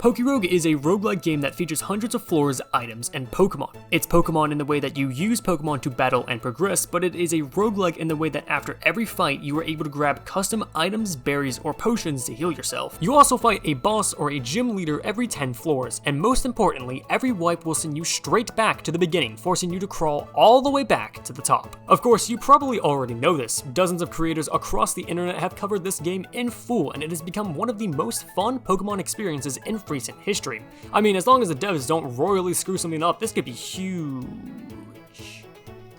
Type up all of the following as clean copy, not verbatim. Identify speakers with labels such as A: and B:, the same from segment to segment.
A: PokeRogue is a roguelike game that features hundreds of floors, items, and Pokemon. It's Pokemon in the way that you use Pokemon to battle and progress, but it is a roguelike in the way that after every fight, you are able to grab custom items, berries, or potions to heal yourself. You also fight a boss or a gym leader every 10 floors, and most importantly, every wipe will send you straight back to the beginning, forcing you to crawl all the way back to the top. Of course, you probably already know this. Dozens of creators across the internet have covered this game in full, and it has become one of the most fun Pokemon experiences in recent history. I mean, as long as the devs don't royally screw something up, this could be huge.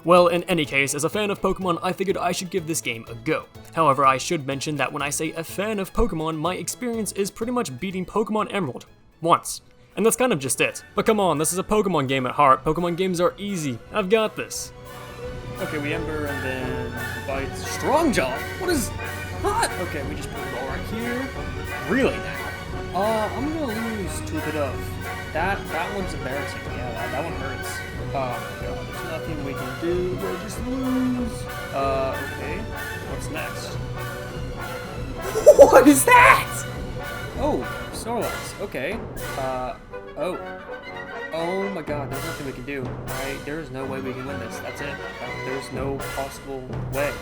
A: Well, in any case, as a fan of Pokemon, I figured I should give this game a go. However, I should mention that when I say a fan of Pokemon, my experience is pretty much beating Pokemon Emerald once. And that's kind of just it. But come on, this is a Pokemon game at heart. Pokemon games are easy. I've got this. Okay, we Ember and then Bite. Strong Jaw? What is hot? Okay, we just put it all right here. Really now? I'm gonna lose to a bit of. That one's embarrassing. Yeah, that one hurts. Oh my god, there's nothing we can do. We'll just lose. Okay. What's next? What is that? Oh, Snorlax. Okay. Oh my god, there's nothing we can do. Right? There's no way we can win this. That's it. There's no possible way.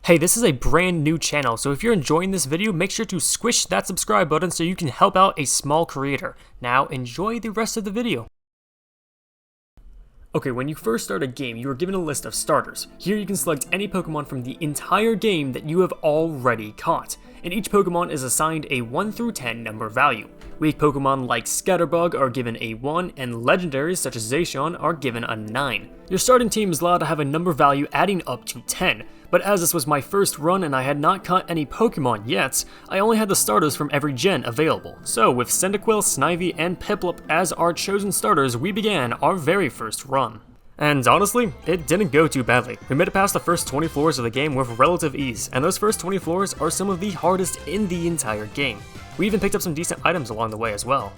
A: Hey, this is a brand new channel, so if you're enjoying this video, make sure to squish that subscribe button so you can help out a small creator. Now, enjoy the rest of the video. Okay, when you first start a game, you are given a list of starters. Here you can select any Pokemon from the entire game that you have already caught, and each Pokemon is assigned a 1 through 10 number value. Weak Pokemon like Scatterbug are given a 1, and legendaries such as Zacian are given a 9. Your starting team is allowed to have a number value adding up to 10, but as this was my first run and I had not caught any Pokemon yet, I only had the starters from every gen available. So with Cyndaquil, Snivy, and Piplup as our chosen starters, we began our very first run. And honestly, it didn't go too badly. We made it past the first 20 floors of the game with relative ease, and those first 20 floors are some of the hardest in the entire game. We even picked up some decent items along the way as well.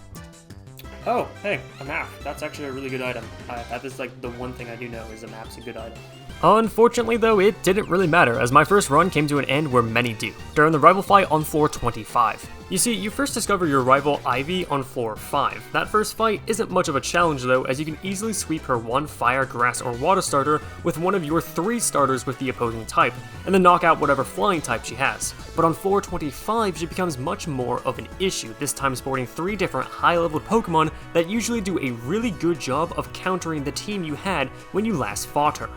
A: Oh, hey, a map. That's actually a really good item. That is like the one thing I do know is a map's a good item. Unfortunately though, it didn't really matter, as my first run came to an end where many do, during the rival fight on floor 25. You see, you first discover your rival Ivy on floor 5. That first fight isn't much of a challenge though, as you can easily sweep her one fire, grass, or water starter with one of your 3 starters with the opposing type, and then knock out whatever flying type she has. But on floor 25, she becomes much more of an issue, this time sporting 3 different high-leveled Pokemon that usually do a really good job of countering the team you had when you last fought her.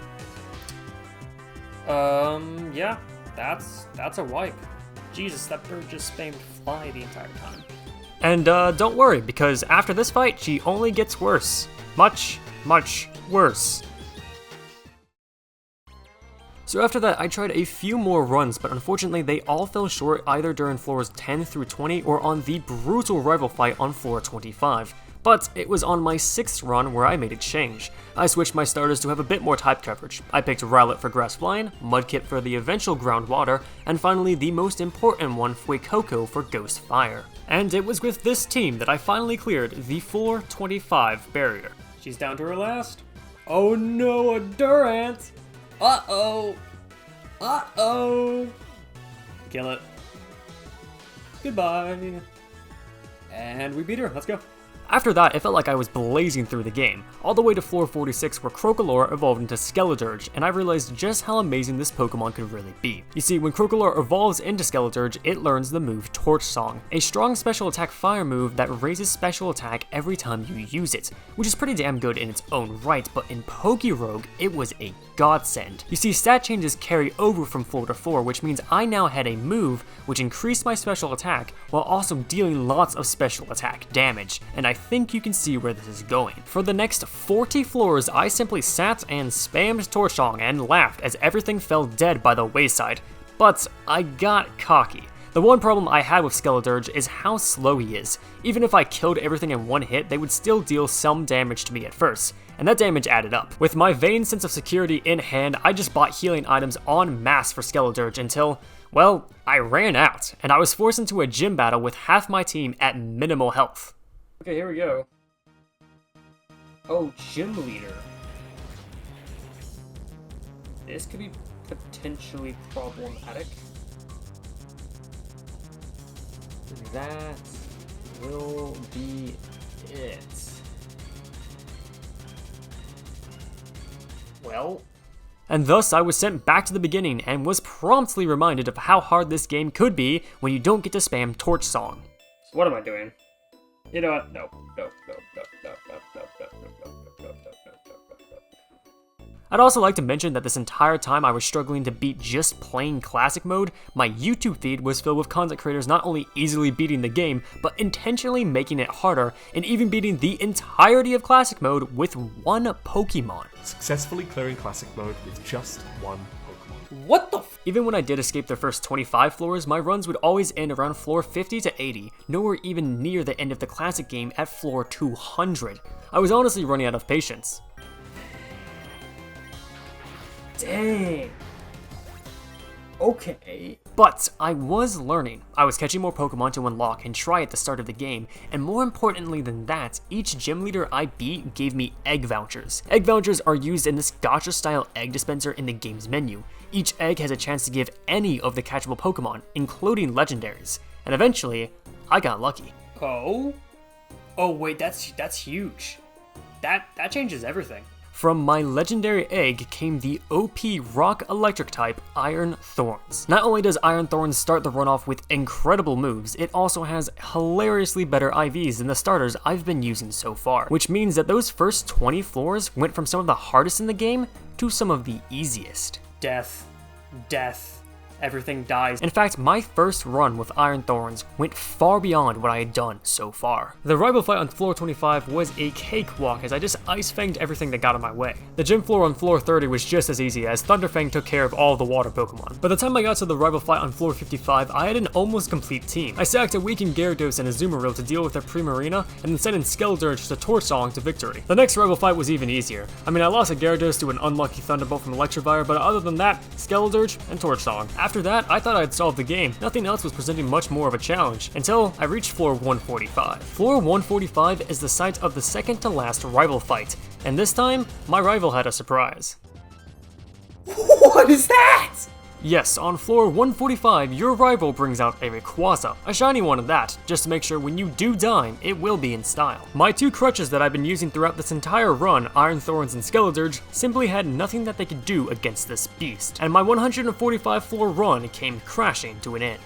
A: Yeah, that's a wipe. Jesus, that bird just spammed fly the entire time. And, don't worry, because after this fight, she only gets worse. Much, much worse. So after that, I tried a few more runs, but unfortunately they all fell short either during floors 10 through 20 or on the brutal rival fight on floor 25. But it was on my 6th run where I made a change. I switched my starters to have a bit more type coverage. I picked Rowlet for Grass Flying, Mudkip for the eventual Ground Water, and finally the most important one, Fuecoco for Ghost Fire. And it was with this team that I finally cleared the floor 25 barrier. She's down to her last. Oh no, a Durant! Uh-oh! Uh-oh! Kill it. Goodbye. And we beat her, let's go. After that, it felt like I was blazing through the game, all the way to floor 46 where Crocolore evolved into Skeledirge, and I realized just how amazing this Pokemon could really be. You see, when Crocolore evolves into Skeledirge, it learns the move Torch Song, a strong special attack fire move that raises special attack every time you use it, which is pretty damn good in its own right, but in PokeRogue, it was a godsend. You see, stat changes carry over from floor to floor, which means I now had a move which increased my special attack while also dealing lots of special attack damage, and I think you can see where this is going. For the next 40 floors, I simply sat and spammed Torch Song and laughed as everything fell dead by the wayside. But I got cocky. The one problem I had with Skeledirge is how slow he is. Even if I killed everything in one hit, they would still deal some damage to me at first, and that damage added up. With my vain sense of security in hand, I just bought healing items en masse for Skeledirge until, well, I ran out, and I was forced into a gym battle with half my team at minimal health. Okay, here we go. Oh, gym leader. This could be potentially problematic. that will be it. Well. And thus I was sent back to the beginning and was promptly reminded of how hard this game could be when you don't get to spam Torch Song. So what am I doing? You know what? No. I'd also like to mention that this entire time I was struggling to beat just plain classic mode, my YouTube feed was filled with content creators not only easily beating the game, but intentionally making it harder, and even beating the entirety of classic mode with one Pokemon.
B: Successfully clearing classic mode with just one Pokemon.
A: What the f? Even when I did escape the first 25 floors, my runs would always end around floor 50 to 80, nowhere even near the end of the classic game at floor 200. I was honestly running out of patience. Dang. Okay. But I was learning. I was catching more Pokemon to unlock and try at the start of the game, and more importantly than that, each gym leader I beat gave me egg vouchers. Egg vouchers are used in this gacha style egg dispenser in the game's menu. Each egg has a chance to give any of the catchable Pokemon, including legendaries. And eventually, I got lucky. Oh? Oh wait, that's huge. That changes everything. From my legendary egg came the OP Rock Electric type Iron Thorns. Not only does Iron Thorns start the runoff with incredible moves, it also has hilariously better IVs than the starters I've been using so far, which means that those first 20 floors went from some of the hardest in the game to some of the easiest. Death. Everything dies. In fact, my first run with Iron Thorns went far beyond what I had done so far. The rival fight on floor 25 was a cakewalk as I just ice fanged everything that got in my way. The gym floor on floor 30 was just as easy as Thunderfang took care of all the water Pokemon. By the time I got to the rival fight on floor 55, I had an almost complete team. I sacked a weakened Gyarados and a Azumarill to deal with their Primarina, and then sent in Skeledirge to Torch Song to victory. The next rival fight was even easier. I mean, I lost a Gyarados to an unlucky Thunderbolt from Electivire, but other than that, Skeledirge and Torch Song. After that, I thought I'd solved the game. Nothing else was presenting much more of a challenge, until I reached floor 145. Floor 145 is the site of the second to last rival fight, and this time, my rival had a surprise. What is that? Yes, on floor 145, your rival brings out a Rayquaza. A shiny one of that, just to make sure when you do die, it will be in style. My two crutches that I've been using throughout this entire run, Iron Thorns and Skeledirge, simply had nothing that they could do against this beast, and my 145 floor run came crashing to an end.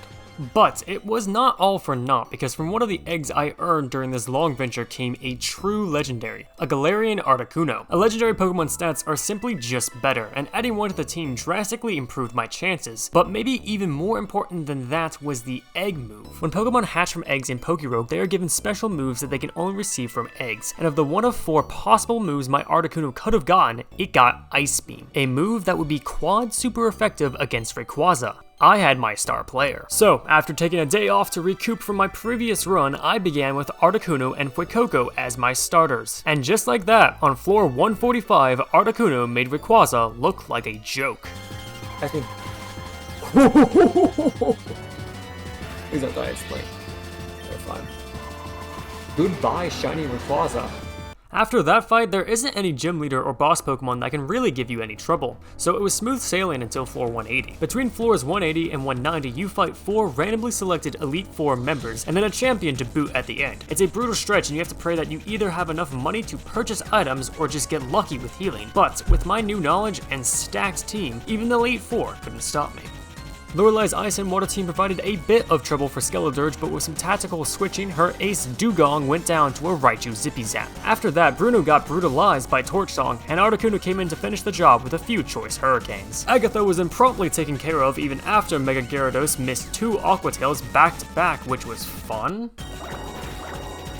A: But it was not all for naught, because from one of the eggs I earned during this long venture came a true legendary, a Galarian Articuno. A legendary Pokemon stats are simply just better, and adding one to the team drastically improved my chances. But maybe even more important than that was the egg move. When Pokemon hatch from eggs in PokeRogue, they are given special moves that they can only receive from eggs, and of the one of 4 possible moves my Articuno could have gotten, it got Ice Beam, a move that would be quad super effective against Rayquaza. I had my star player. So, after taking a day off to recoup from my previous run, I began with Articuno and Fuecoco as my starters. And just like that, on floor 145, Articuno made Rayquaza look like a joke. I think... Please don't die, it's late. They're fine. Goodbye, shiny Rayquaza. After that fight, there isn't any gym leader or boss Pokemon that can really give you any trouble, so it was smooth sailing until floor 180. Between floors 180 and 190, you fight 4 randomly selected Elite Four members, and then a champion to boot at the end. It's a brutal stretch and you have to pray that you either have enough money to purchase items or just get lucky with healing. But with my new knowledge and stacked team, even the Elite Four couldn't stop me. Lorelei's Ice and Water team provided a bit of trouble for Skeledirge, but with some tactical switching, her ace Dugong went down to a Raichu Zippy Zap. After that, Bruno got brutalized by Torch Song, and Articuno came in to finish the job with a few choice Hurricanes. Agatha was then promptly taken care of even after Mega Gyarados missed 2 Aqua Tails back to back, which was fun.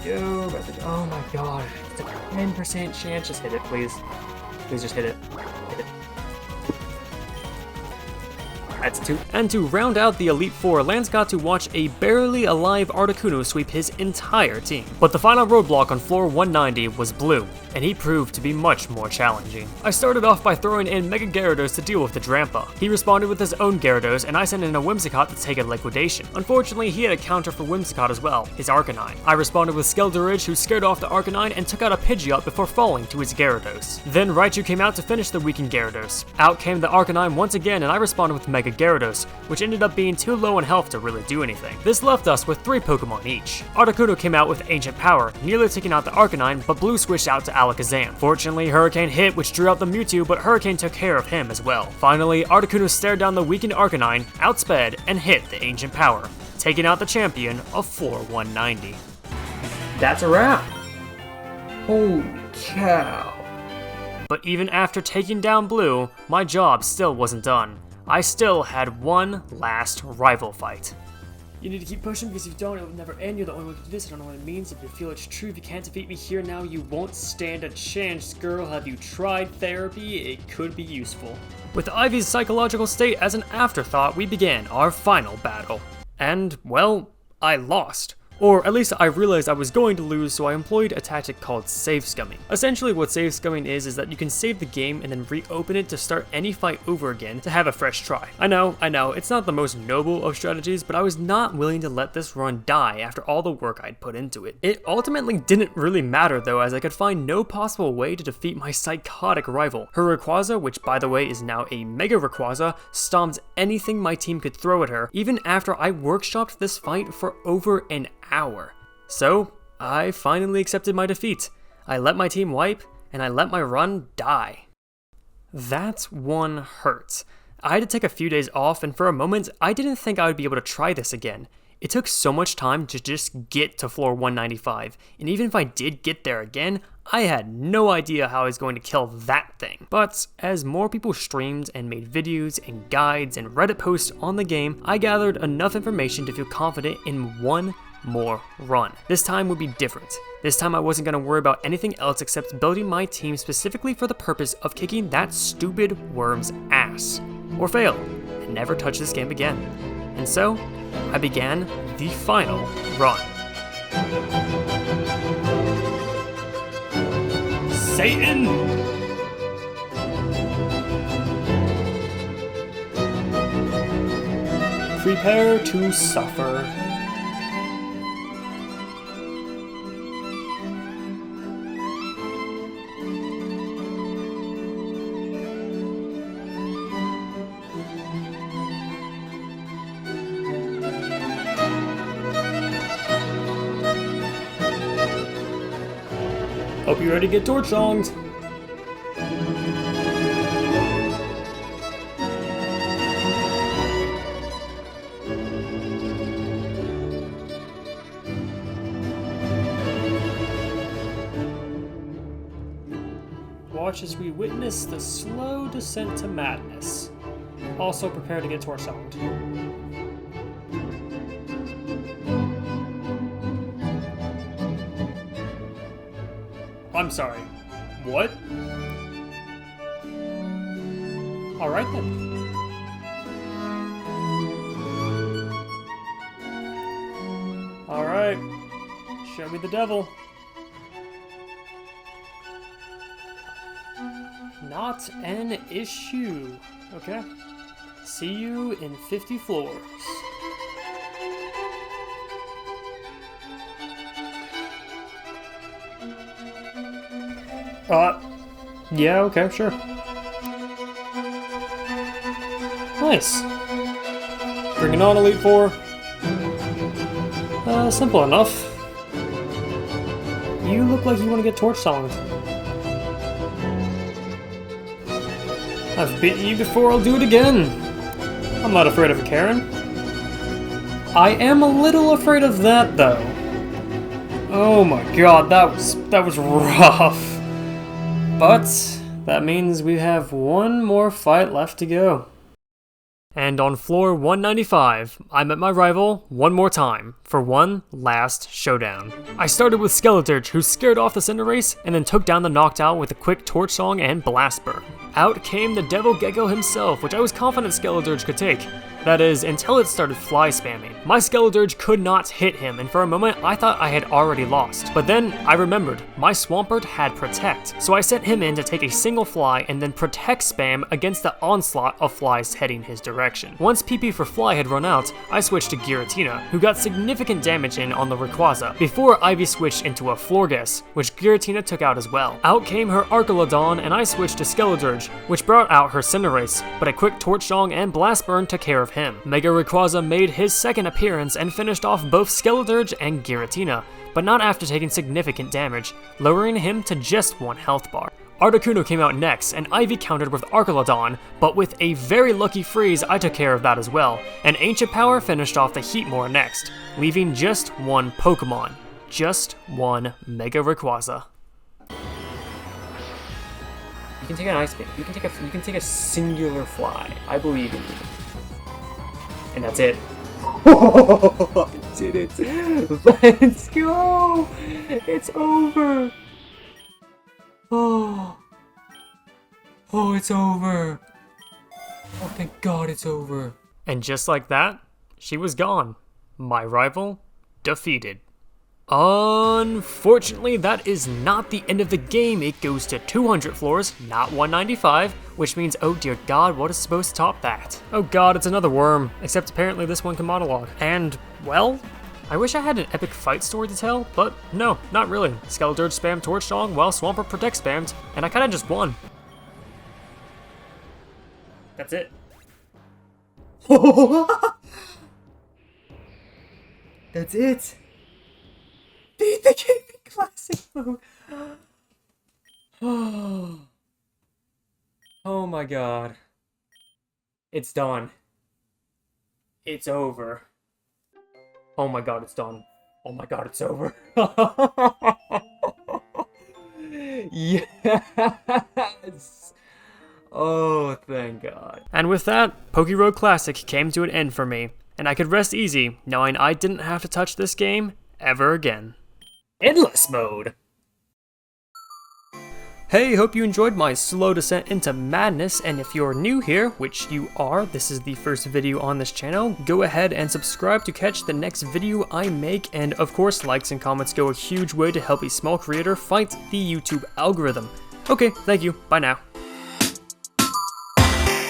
A: Oh my god, it's a 10% chance, just hit it, please. Please just hit it. Hit it. That's 2. And to round out the Elite Four, Lance got to watch a barely alive Articuno sweep his entire team. But the final roadblock on floor 190 was blue, and he proved to be much more challenging. I started off by throwing in Mega Gyarados to deal with the Drampa. He responded with his own Gyarados, and I sent in a Whimsicott to take a liquidation. Unfortunately, he had a counter for Whimsicott as well, his Arcanine. I responded with Skeletorage, who scared off the Arcanine and took out a Pidgeot before falling to his Gyarados. Then Raichu came out to finish the weakened Gyarados. Out came the Arcanine once again, and I responded with Mega Gyarados, which ended up being too low in health to really do anything. This left us with 3 Pokemon each. Articuno came out with Ancient Power, nearly taking out the Arcanine, but Blue switched out to Alakazam. Fortunately, Hurricane hit, which drew out the Mewtwo, but Hurricane took care of him as well. Finally, Articuno stared down the weakened Arcanine, outsped, and hit the Ancient Power, taking out the champion of floor 190.
C: That's a wrap. Holy cow.
A: But even after taking down Blue, my job still wasn't done. I still had one last rival fight.
C: You need to keep pushing, because if you don't, it will never end. You're the only one who can do this. I don't know what it means. If you feel it's true, if you can't defeat me here now, you won't stand a chance, girl. Have you tried therapy? It could be useful.
A: With Ivy's psychological state as an afterthought, we began our final battle. And, well, I lost. Or at least I realized I was going to lose, so I employed a tactic called save scumming. Essentially what save scumming is that you can save the game and then reopen it to start any fight over again to have a fresh try. I know, it's not the most noble of strategies, but I was not willing to let this run die after all the work I'd put into it. It ultimately didn't really matter though, as I could find no possible way to defeat my psychotic rival. Her Rayquaza, which by the way is now a Mega Rayquaza, stomped anything my team could throw at her, even after I workshopped this fight for over an hour. So, I finally accepted my defeat. I let my team wipe, and I let my run die. That one hurt. I had to take a few days off, and for a moment, I didn't think I would be able to try this again. It took so much time to just get to floor 195, and even if I did get there again, I had no idea how I was going to kill that thing. But as more people streamed and made videos and guides and Reddit posts on the game, I gathered enough information to feel confident in one more run. This time would be different. This time I wasn't going to worry about anything else except building my team specifically for the purpose of kicking that stupid worm's ass. Or fail, and never touch this game again. And so, I began the final run.
C: Satan! Prepare to suffer. Hope you're ready to get torch-songed. Watch as we witness the slow descent to madness. Also prepare to get torch-songed. I'm sorry. What? Alright then. Alright. Show me the devil. Not an issue. Okay. See you in 50 floors. Yeah, okay, sure. Nice. Bring it on, Elite Four. Simple enough. You look like you want to get torch-songed. I've beaten you before, I'll do it again. I'm not afraid of a Karen. I am a little afraid of that, though. Oh my god, that was rough. But that means we have one more fight left to go. And on floor 195, I met my rival one more time for one last showdown. I started with Skeletorage, who scared off the Cinderace and then took down the Noctowl with a quick Torch Song and Blast Burn. Out came the Devil Gecko himself, which I was confident Skeletorage could take.
A: That is, until it started fly spamming. My Skeledirge could not hit him, and for a moment I thought I had already lost. But then I remembered, my Swampert had Protect, so I sent him in to take a single fly and then Protect spam against the onslaught of flies heading his direction. Once PP for Fly had run out, I switched to Giratina, who got significant damage in on the Rayquaza, before Ivy switched into a Florges, which Giratina took out as well. Out came her Archaludon, and I switched to Skeledirge, which brought out her Cinderace, but a quick Torch Dong and Blast Burn took care of him. Mega Rayquaza made his second appearance and finished off both Skeledirge and Giratina, but not after taking significant damage, lowering him to just 1 health bar. Articuno came out next, and Ivy countered with Archaludon, but with a very lucky freeze, I took care of that as well, and Ancient Power finished off the Heatmor next, leaving just 1 Pokemon. Just 1 Mega Rayquaza. You can take an Ice Beam. You can take a singular fly. I believe in you. And that's it. I did it. Let's go. It's over. Oh, it's over. Oh, thank God it's over. And just like that, she was gone. My rival defeated. Unfortunately, that is not the end of the game. It goes to 200 floors, not 195, which means, oh dear God, what is supposed to top that? Oh God, it's another worm, except apparently this one can monologue. And, well, I wish I had an epic fight story to tell, but no, not really. Skeledirge spammed Torch Dong while Swampert Protect spammed, and I kinda just won. That's it. That's it. Beat the game in classic mode. Oh my God. It's done. It's over. Oh my God, it's done. Oh my God, it's over. Yes. Oh, thank God. And with that, PokeRogue Classic came to an end for me, and I could rest easy knowing I didn't have to touch this game ever again. Endless mode! Hey, hope you enjoyed my slow descent into madness, and if you're new here, which you are, this is the first video on this channel, go ahead and subscribe to catch the next video I make, and of course, likes and comments go a huge way to help a small creator fight the YouTube algorithm. Okay, thank you, bye now.